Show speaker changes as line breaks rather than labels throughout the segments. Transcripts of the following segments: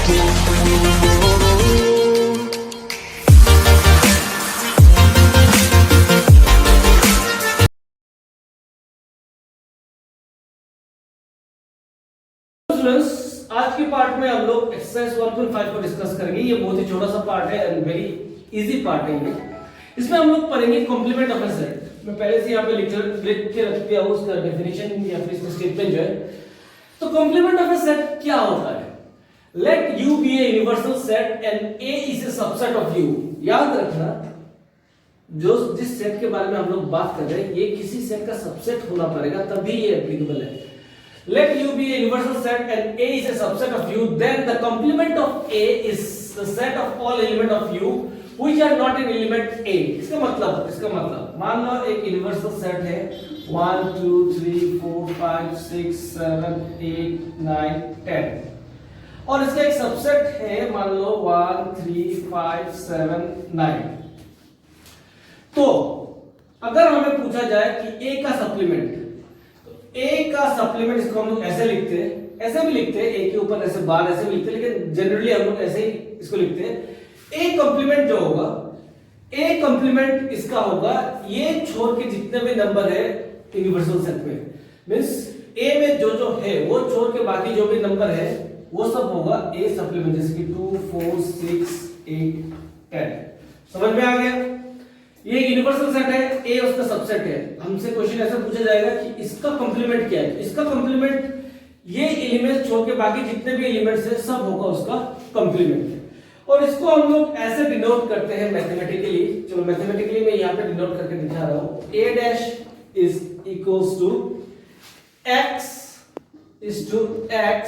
Students, आज के part में हम लोग एक्सरसाइज 1.5 को डिस्कस करेंगे। ये बहुत ही छोटा सा पार्ट है एंड वेरी इजी पार्ट है ये। इसमें हम लोग पढ़ेंगे कॉम्प्लीमेंट ऑफ अ सेट। मैं पहले से यहाँ पे लिख के रख दिया हूँ उसका डेफिनेशन या फिर इसका स्टेटमेंट जो है। तो कॉम्प्लीमेंट ऑफ अ सेट क्या होता है? Let U be a universal set and A is a subset of U। याद रखना, जो जिस सेट के बारे में हम लोग बात कर रहे हैं ये किसी सेट का सबसेट होना पड़ेगा तभी ये एप्लीकेबल है। Let U be a universal set and A is a subset of U, then the complement of A is the set of all element of U which are not in element A। इसका मतलब मान लो एक universal set है 1 2 3 4 5 6 7 8 9 10 और इसका एक subset है मान लो 1 3 5 7 9। तो अगर हमें पूछा जाए कि A का सप्लीमेंट, ए का सप्लीमेंट इसको हम लोग ऐसे लिखते हैं, ऐसे भी लिखते हैं, ए के ऊपर ऐसे बार ऐसे भी लिखते हैं, लेकिन जनरली हम लोग ऐसे ही इसको लिखते हैं। ए कंप्लीमेंट जो होगा, ए कंप्लीमेंट इसका होगा ये छोड़ के जितने भी नंबर है यूनिवर्सल सेट में, मींस ए में जो जो है वो छोड़ के बाकी जो भी नंबर है वो सब होगा ए सप्लीमेंट, जैसे कि 2 4 6 8 10। समझ में आ गया? ये यूनिवर्सल सेट है, ए उसका सबसेट है। हमसे क्वेश्चन ऐसा पूछा जाएगा कि इसका कंप्लीमेंट क्या है? इसका कंप्लीमेंट ये एलिमेंट छोड़ के बाकी जितने भी एलिमेंट्स है सब होगा उसका कंप्लीमेंट। और इसको हम लोग ऐसे डिनोट करते हैं मैथमेटिकली। चलो मैथमेटिकली मैं यहाँ पे डिनोट करके दिखा रहा हूँ। a dash is equals to x is to x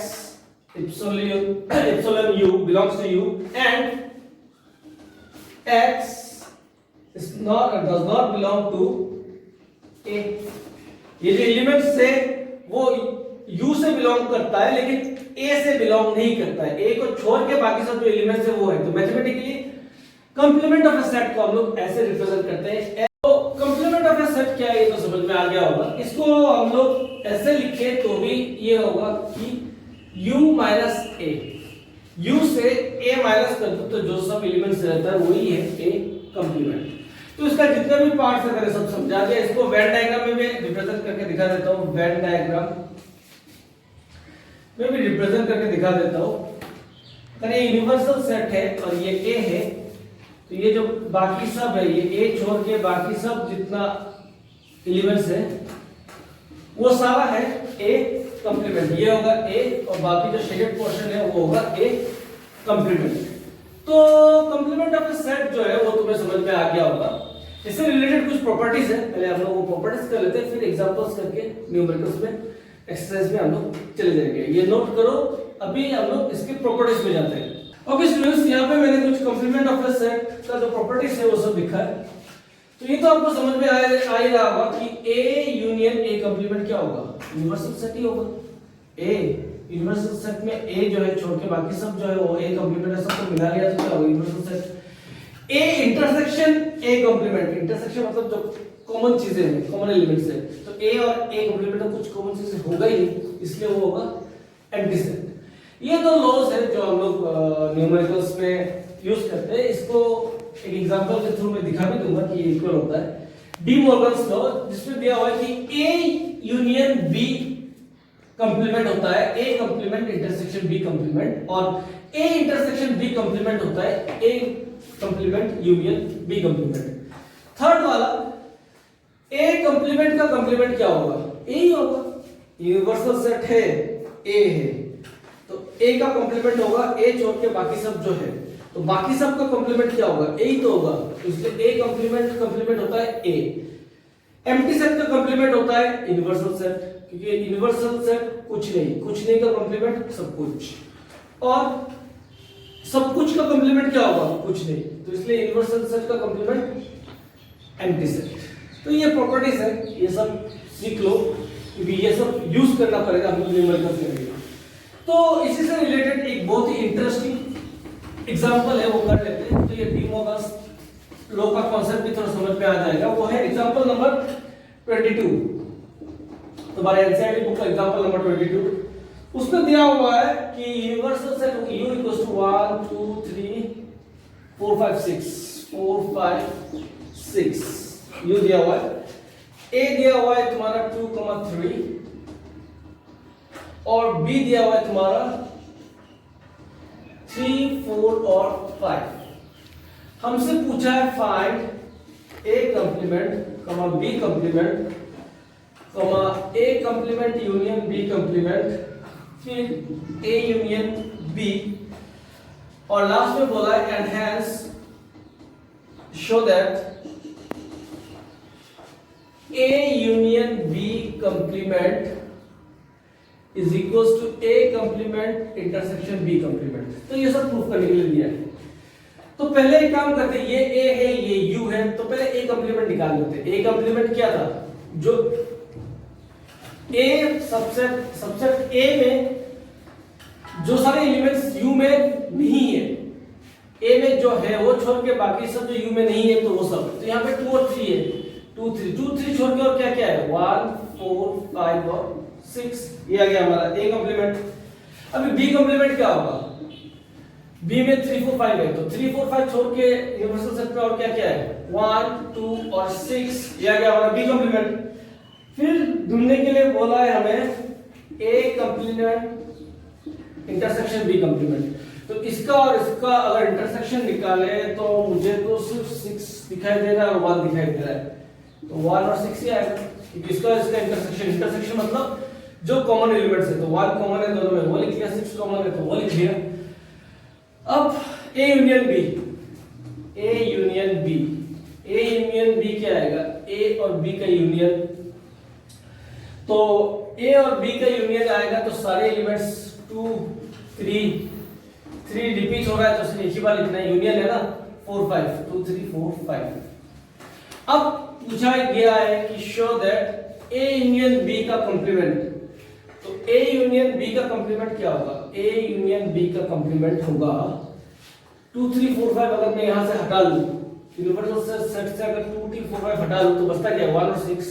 epsilon u belongs to u and x does not belong to A। ये जो एलिमेंट्स है वो U से बिलोंग करता है लेकिन A से बिलोंग नहीं करता है। A को छोड़ के बाकी सब जो एलिमेंट्स है वो है। तो mathematically complement of a set को हम लोग ऐसे रिप्रेजेंट करते हैं। तो कंप्लीमेंट ऑफ अ सेट क्या है ये तो समझ में आ गया होगा। इसको हम लोग ऐसे लिखे तो भी ये होगा कि U माइनस A, U से A माइनस कर दो तो जो सब एलिमेंट्स रहता है वही है A कंप्लीमेंट। तो इसका जितने भी पार्ट्स है मैंने सब समझा दिया। इसको वेन डायग्राम में मैं रिप्रेजेंट करके दिखा देता हूं। वेन डायग्राम में भी रिप्रेजेंट करके दिखा देता हूं। अगर ये यूनिवर्सल सेट है और ये ए है तो ये जो बाकी सब है ये ए छोड़ के बाकी सब जितना एलिमेंट्स है वो सारा है ए कंप्लीमेंट। ये होगा ए और बाकी जो शेडेड पोर्शन है वो होगा ए कंप्लीमेंट। तो कंप्लीमेंट ऑफ द सेट जो है वो तुम्हें समझ में आ गया होगा। इससे रिलेटेड कुछ प्रॉपर्टीज है, पहले हम लोग वो प्रॉपर्टीज कर लेते हैं, फिर एग्जांपल्स करके न्यूमेरिकल्स में एक्सरसाइज में हम लोग चले जाएंगे। ये नोट करो, अभी हम लोग इसके प्रॉपर्टीज में जाते हैं। ओके स्टूडेंट्स, यहाँ पे मैंने कुछ कंप्लीमेंट ऑफ द सेट का जो प्रॉपर्टीज है वो सब लिखा है। तो ये तो आपको समझ में आ ही रहा होगा कि ए यूनियन ए कंप्लीमेंट क्या होगा? यूनिवर्सल सेट ही होगा। ए यूनिवर्सल सेट में ए जो है छोड़ के बाकी सब जो है वो ए कंप्लीमेंट है, सबको मिला लिया तो क्या होगा? Universal set. A intersection A complement, intersection मतलब जो कॉमन चीजें हैं, कॉमन एलिमेंट्स है, तो ए और ए कंप्लीमेंट में कुछ कॉमन चीजें होगा ही नहीं, इसलिए वो होगा एम्प्टी सेट। ये दो लॉज है जो हम लोग न्यूमेरिकल्स में यूज करते हैं। इसको एक एग्जांपल के थ्रू मैं दिखा भी दूंगा कि ये इक्वल होता है डी मॉर्गन्स लॉ, जिसमें दिया हुआ है कि ए यूनियन बी कंप्लीमेंट होता है A complement intersection B complement, और ए इंटरसेक्शन बी कंप्लीमेंट होता है A complement union B complement. Third वाला ए कंप्लीमेंट का कंप्लीमेंट क्या होगा? ए ही होगा। यूनिवर्सल सेट है, ए है, तो ए का कंप्लीमेंट होगा ए छोड़ के बाकी सब जो है, तो बाकी सब का कंप्लीमेंट क्या होगा? ए ही तो होगा। तो इसलिए ए कंप्लीमेंट होता है ए। एम्प्टी सेट का कंप्लीमेंट होता है यूनिवर्सल सेट, क्योंकि यूनिवर्सल सेट कुछ नहीं का कंप्लीमेंट सब कुछ, और सब कुछ का कंप्लीमेंट क्या होगा? कुछ नहीं। तो इसलिए यूनिवर्सल सेट का कंप्लीमेंट एम्प्टी सेट। तो ये प्रॉपर्टीज है, ये सब सीख लो क्योंकि ये सब यूज करना पड़ेगा हम लोग न्यूमेरिकल्स में। तो इसी से रिलेटेड एक बहुत ही इंटरेस्टिंग एग्जांपल है वो कर लेते हैं। तो ये डी मॉर्गन्स लॉ का कांसेप्ट भी थोड़ा समझ में आ जाएगा। वो है एग्जांपल नंबर 22, तुम्हारे एनसीईआरटी बुक का एग्जांपल नंबर 22। उसमें दिया हुआ है कि universal set U equals to 1 2 3 4 5 6 4 5 6 U दिया हुआ है। ए दिया हुआ है तुम्हारा 2,3 और बी दिया हुआ है तुम्हारा 3 4 और 5। हमसे पूछा है फाइंड ए कंप्लीमेंट कमा बी कंप्लीमेंट कमा ए कंप्लीमेंट यूनियन बी कंप्लीमेंट फिर ए यूनियन बी और लास्ट में बोला है and hence show that A union B complement is equals to A complement intersection B complement। तो ये सब प्रूफ करने के लिए दिया है। तो पहले एक काम करते हैं, ये A है ये U है, तो पहले A कंप्लीमेंट निकाल लेते हैं। A कंप्लीमेंट क्या था, जो A सबसेट A में जो सारे एलिमेंट्स U में नहीं है, A में जो है वो छोड़ के बाकी सब जो U में नहीं है तो वो सब। तो यहाँ पे 2 और 3 है, 2 3 छोड़ के और क्या क्या है 1 4 5 और 6, ये आ गया हमारा A कंप्लीमेंट। अभी B कंप्लीमेंट क्या होगा, B में 3 4 5 है तो 3 4 5 छोड़ के यूनिवर्सल सेट में और क्या क्या है 1 2 और 6, ये आ गया हमारा B कंप्लीमेंट। फिर ढूंढने के लिए बोला है हमें A complement intersection B complement. तो इसका और इसका अगर इंटरसेक्शन निकाले तो मुझे तो सिर्फ 6 दिखाई दे रहा है और 1 दिखाई दे रहा है, तो 1 और 6 ही आएगा क्योंकि इसका इंटरसेक्शन मतलब जो कॉमन एलिमेंट्स है, तो 1 कॉमन है दोनों में वो लिख दिया, 6 कॉमन है तो वो लिख दिया। अब A union B, A union B, A union B क्या आएगा A और B का यूनियन। तो A और B का यूनियन आएगा तो सारे एलिमेंट्स 2 3 रिपीट हो रहा है तो सिर्फ एक ही बार लिखना है, यूनियन है ना 4 5 2 3 4 5। अब पूछा गया है कि show that A union B का कंप्लीमेंट। तो A यूनियन B का कंप्लीमेंट क्या होगा, A यूनियन B का कंप्लीमेंट होगा 2 3 4 5। अगर मैं यहां से हटा लूं यूनिवर्सल सेट से अगर 2 3 4 5 हटा लूं तो बचता क्या 1 और 6।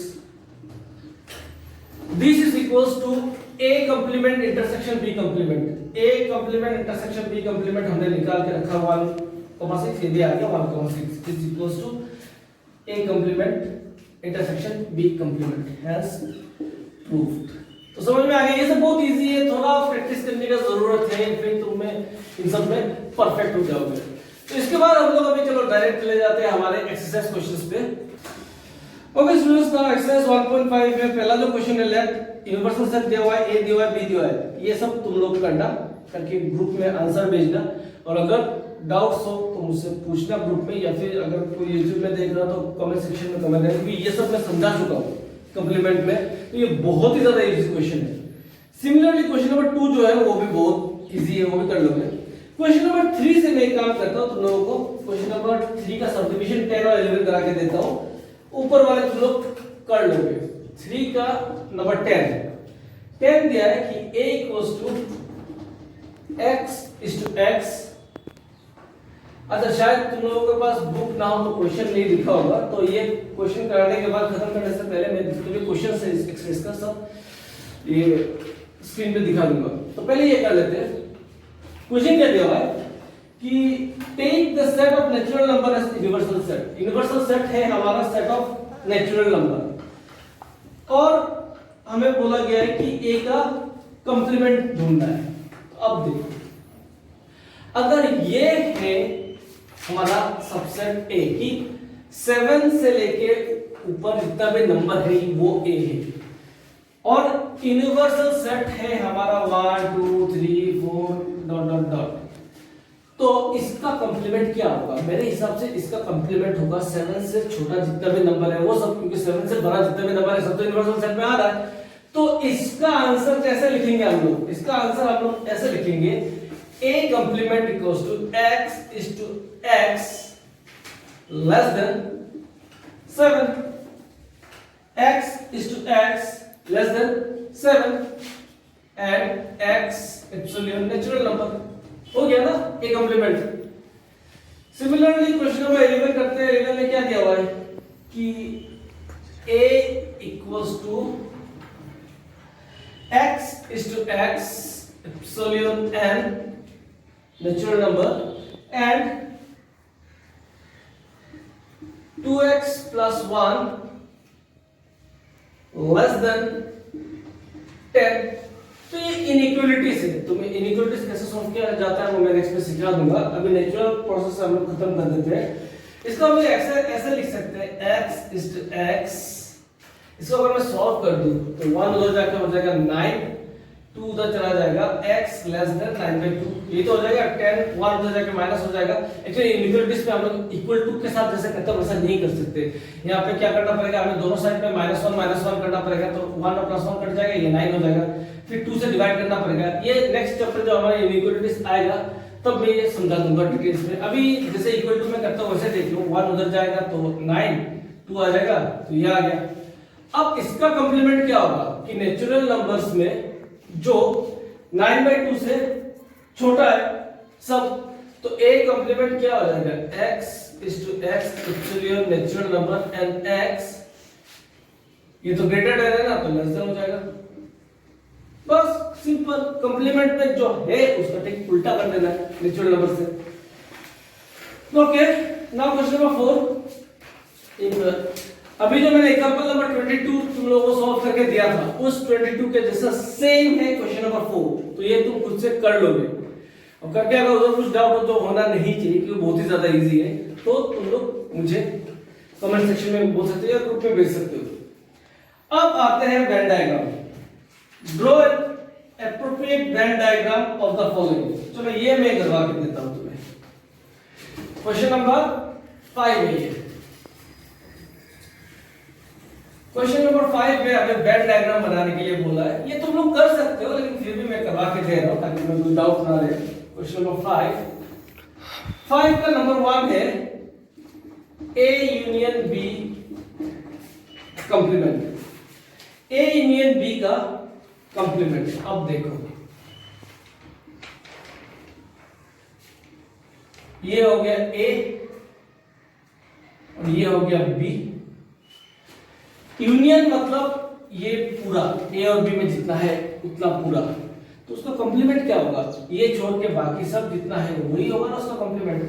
This is equals to A complement intersection B complement. A complement intersection B complement हमने निकाल के रखा 1,6 ये आ गया 1,6 is equals to A complement intersection B complement has proved. तो समझ में आ गया, ये सब बहुत इजी है, थोड़ा प्रैक्टिस करने का जरूरत है फिर तुम में इन सब में परफेक्ट हो जाओगे। तो इसके बाद हम लोग अभी चलो डायरेक्ट ले जाते हैं हमारे एक्सरसाइज क्वेश्चंस पे। ओके स्टूडेंट्स, नाउ एक्सरसाइज 1.5 में पहला जो क्वेश्चन है लेट यूनिवर्सल सेट दिया हुआ है, A दिया हुआ है, B दिया हुआ है, ये सब तुम लोग करना करके ग्रुप में आंसर भेजना और अगर डाउट्स हो तो मुझसे पूछना ग्रुप में या फिर अगर कोई YouTube में देख रहा तो कमेंट सेक्शन में कमेंट करना, क्योंकि ये सब मैं समझा चुका हूं कंप्लीमेंट में, तो ये बहुत ही ज्यादा इजी क्वेश्चन है। सिमिलरली क्वेश्चन नंबर 2 जो है वो भी बहुत इजी है, वो भी कर लोगे। क्वेश्चन नंबर 3 से मैं एक काम करता हूं, तुम लोगों को क्वेश्चन नंबर 3 का सब्डिविजन 10 और 11 करा के देता हूं, ऊपर वाले तुम लोग कर लोगे। 3 का नंबर 10 दिया है कि A equals to x is to x। अच्छा शायद तुम लोगों के पास बुक ना हो तो क्वेश्चन नहीं लिखा होगा, तो ये क्वेश्चन कराने के बाद खत्म करने से पहले मैं जितने भी क्वेश्चन है इस एक्सरसाइज का सब ये स्क्रीन पे दिखा दूंगा। तो पहले ये कर लेते हैं। क्वेश्चन क्या दिया हुआ है कि take the set of natural number as universal set. Universal set है हमारा सेट ऑफ नेचुरल नंबर और हमें बोला गया है कि A का कंप्लीमेंट ढूंढना है। अब देखो, अगर ये है हमारा सबसेट A की 7 से लेके ऊपर जितना भी नंबर है वो A है और यूनिवर्सल सेट है हमारा 1 2 3 4 डॉट डॉट डॉट, तो इसका कंप्लीमेंट क्या होगा? मेरे हिसाब से इसका कंप्लीमेंट होगा 7 से छोटा जितना भी नंबर है वो सब, क्योंकि 7 से बड़ा जितना भी नंबर है सब तो यूनिवर्सल सेट में आ रहा है। तो इसका आंसर कैसे लिखेंगे हम लोग? इसका आंसर हम लोग ऐसे लिखेंगे A complement equals to x is to x less than 7, x is to x less than 7 and x epsilon natural number। हो गया ना A complement। Similarly question number 11 करते हैं। 11 में क्या दिया हुआ है कि A equals to x is to x epsilon n natural number and 2x plus 1 less than 10। तो ये इनइक्वालिटीज है। तुम्हें इनइक्वालिटीज कैसे सॉल्व किया जाता है वो मैं नेक्स्ट में सिखा दूंगा। अभी नेचुरल प्रोसेस हम लोग खत्म कर देते हैं। इसको हम ऐसे लिख सकते हैं x is to x। इसको अगर मैं सॉल्व कर दूं तो 1 उधर जाके हो जाएगा 9, 2 उधर चला जाएगा, x लेस देन 9/2। ये तो हो जाएगा 10, 1 उधर जाके माइनस हो जाएगा। एक्चुअली इनइक्वालिटीज पे हम लोग इक्वल टू के साथ जैसे करते हैं वैसा नहीं कर सकते। यहाँ पे क्या करना पड़ेगा, हमें दोनों साइड पे -1 करना पड़ेगा। तो 1 और +1 कट जाएगा, ये 9 हो जाएगा। फिर 2 से डिवाइड करना पड़ेगा। ये नेक्स्ट चैप्टर जो हमारा इनइक्वालिटीज आएगा तब मैं ये समझा दूंगा डिटेल्स में। अभी जैसे इक्वल टू में करता हूं वैसे देख लो। 1 उधर जाएगा तो 9, 2 आ जाएगा तो ये आ गया। अब इसका कंप्लीमेंट क्या होगा कि नेचुरल नंबर्स में जो 9/2 से छोटा है सब, तो a कंप्लीमेंट क्या हो जाएगा, x is to x actually your natural number and x ये तो ग्रेटर है ना तो लेस देन हो जाएगा। बस सिंपल कंप्लीमेंट में जो है उसका ठीक उल्टा कर देना है नेचुरल नंबर से। Okay, now question number 4। अभी जो मैंने एग्जांपल नंबर 22 तुम लोगों को सॉल्व करके दिया था उस 22 के जैसा सेम है क्वेश्चन नंबर 4। तो ये तुम खुद से कर लोगे और करके अगर उधर कुछ डाउट हो तो होना नहीं चाहिए क्योंकि बहुत ही ज्यादा इजी है। तो तुम लोग मुझे कमेंट सेक्शन में बोल सकते हो या ग्रुप में भेज सकते हो। अब आते हैं Venn diagram. Draw appropriate Venn diagram of the following. चलो ये मैं करवा के देता हूं तुम्हें। क्वेश्चन नंबर 5 है ये। क्वेश्चन नंबर 5 में हमें वेन डायग्राम बनाने के लिए बोला है। ये तुम लोग कर सकते हो लेकिन फिर भी मैं करवा के दे रहा हूं ताकि तुम्हें कोई डाउट ना रहे। क्वेश्चन नंबर 5 का नंबर 1 है A union B complement. A union B का कंप्लीमेंट। अब देखो ये हो गया A और ये हो गया B। यूनियन मतलब ये पूरा A और B में जितना है उतना पूरा। तो उसका कंप्लीमेंट क्या होगा, ये छोड़ के बाकी सब जितना है वही होगा ना उसका कंप्लीमेंट।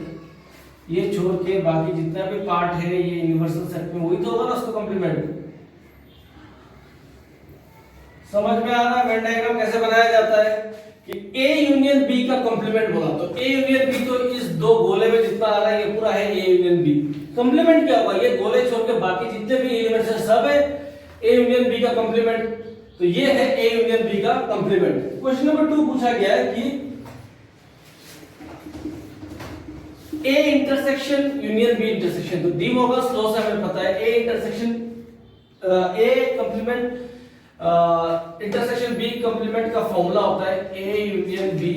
ये छोड़ के बाकी जितना भी पार्ट है ये यूनिवर्सल सेट में वही तो होगा ना उसका कंप्लीमेंट। समझ में आ रहा है वेन डायग्राम कैसे बनाया जाता है कि A यूनियन B का कंप्लीमेंट बोला तो A यूनियन B तो इस दो गोले में जितना आ रहा है ये पूरा है A यूनियन B। कंप्लीमेंट क्या होगा, ये गोले छोड़ के बाकी जितने भी एलिमेंट्स हैं सब है A यूनियन B का कंप्लीमेंट। तो ये है A यूनियन B का कंप्लीमेंट। क्वेश्चन नंबर 2 पूछा गया है कि A intersection union B intersection. तो डी मोर्गन्स लॉ से हमें पता है A intersection A complement intersection B complement का फॉर्मूला होता है A यूनियन B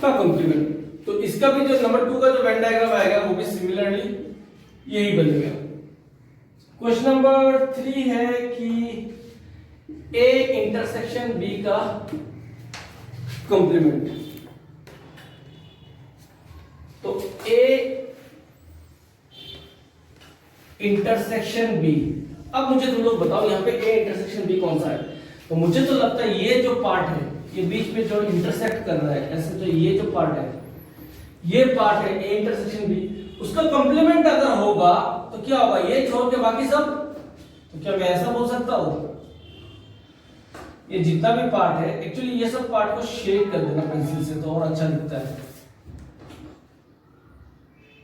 का कंप्लीमेंट। तो इसका भी जो नंबर 2 का जो वेन डायग्राम आएगा वो भी सिमिलरली यही बनेगा। क्वेश्चन नंबर 3 है कि A इंटरसेक्शन B का कंप्लीमेंट। तो A इंटरसेक्शन B। अब मुझे तुम लोग बताओ यहाँ पे A इंटरसेक्शन B कौन सा है। तो मुझे तो लगता है ये जो पार्ट है ये बीच में जो इंटरसेक्ट कर रहा है ऐसे, तो ये जो पार्ट है ये पार्ट है A इंटरसेक्शन B। उसका कंप्लीमेंट अगर होगा तो क्या होगा, ये छोड़ के बाकी सब। तो क्या मैं ऐसा बोल सकता हूं ये जितना भी पार्ट है एक्चुअली ये सब पार्ट को शेड कर देना पेंसिल से तो और अच्छा दिखता है।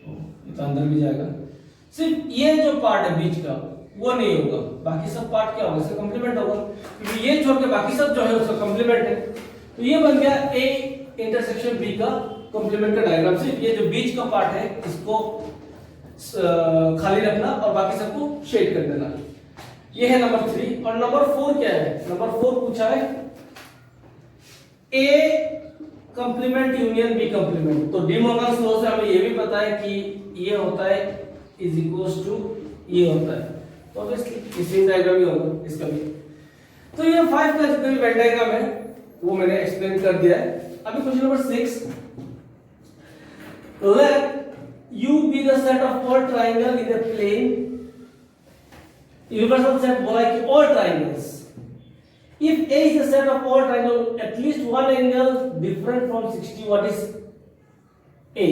ये तो अंदर भी जाएगा। सिर्फ ये जो पार्ट है बीच का वो नहीं होगा, बाकी सब पार्ट क्या होगा इसका कंप्लीमेंट होगा क्योंकि ये छोड़ के बाकी सब जो है उसका कंप्लीमेंट है। तो ये बन गया A इंटरसेक्शन B का कंप्लीमेंट का डायग्राम। सिर्फ ये जो बीच का पार्ट है इसको खाली रखना और बाकी सबको शेड कर देना। ये है नंबर 3। और नंबर 4 क्या है, नंबर 4 पूछा है A complement union B complement. तो डी मोर्गन्स लॉ से हमें ये भी पता है कि ये होता है इज इक्वल्स टू ये होता है। तो ऑब्वियसली सेम डायग्राम ही होगा इसका भी। तो ये 5 का जितना भी वेन डायग्राम है वो मैंने एक्सप्लेन कर दिया है। अभी question number 6। Let U be the set of all triangle in a plane। Universal set बोला है कि all triangles If A is a set of all triangles, at least one angle different from 60, what is A?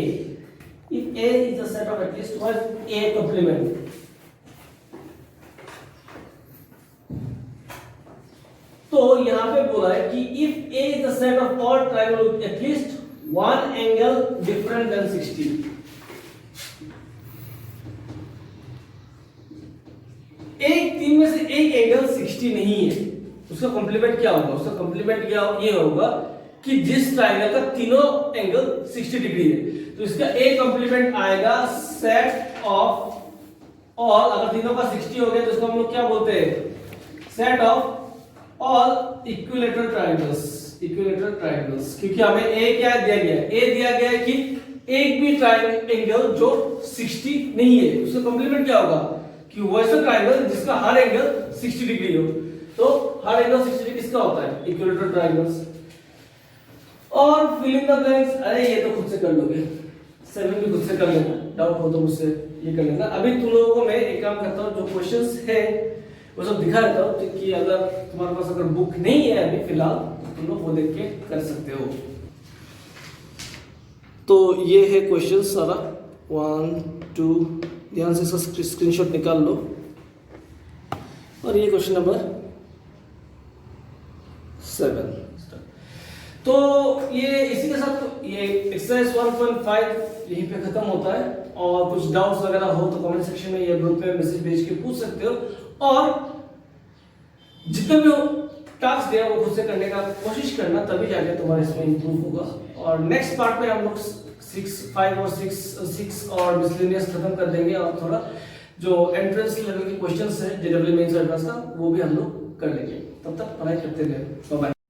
If A is a set of at least one A complement. तो यहां पे बोला है कि if A is a set of all triangles, at least one angle different than 60. एक तीन में से एक एंगल 60 नहीं है, उसका कॉम्प्लीमेंट क्या होगा? उसका कॉम्प्लीमेंट क्या ये होगा कि जिस ट्रायंगल का तीनों एंगल 60 डिग्री है, तो इसका एक कॉम्प्लीमेंट आएगा सेट ऑफ ऑल। अगर तीनों का 60 हो गया तो इसको हम लोग क्या बोलते हैं? Set of all equilateral triangles. Equilateral triangles, क्योंकि हमें ए क्या दिया गया है? ए दिया गया है कि एक भी ट्रायंगल जो 60 नहीं है, उसका कॉम्प्लीमेंट क्या होगा? कि वैसा ट्रायंगल जिसका हर एंगल 60 डिग्री हो। तो हर एंगल 60 डिग्री किसका होता है? Equilateral triangles. और फिलिंग द ब्लैंक्स, अरे ये तो खुद से कर लोगे, 7 भी खुद से कर लेना, डाउट हो तो मुझसे ये कर लेना। अभी तुम लोगों को मैं एक काम करता हूँ, जो क्वेश्चंस है वो सब दिखा देता हूँ, कि अगर तुम्हारे पास अगर बुक नहीं है अभी फिलहाल, तुम लोग वो देख के कर सकते हो। तो ये है क्वेश्चन सारा, 1 2, ध्यान से इसका स्क्रीनशॉट निकाल लो। और ये क्वेश्चन नंबर 7। तो ये इसी के साथ ये एक्सरसाइज 1.5 यहीं पे खत्म होता है। और कुछ डाउट्स वगैरह हो तो कमेंट सेक्शन में या ग्रुप में मैसेज भेज के पूछ सकते हो। और जितने भी टास्क दिया वो खुद से करने का कोशिश करना, तभी जाके तुम्हारा इसमें इंप्रूव होगा। और नेक्स्ट पार्ट में हम लोग 5 और 6 और मिसलेनियस खत्म कर देंगे, और थोड़ा जो एंट्रेंस लेवल के क्वेश्चंस है जेडब्ल्यू मेंस एडवांस का, वो भी हम लोग कर लेंगे। तब तक पढ़ाई करते रहे। Bye bye.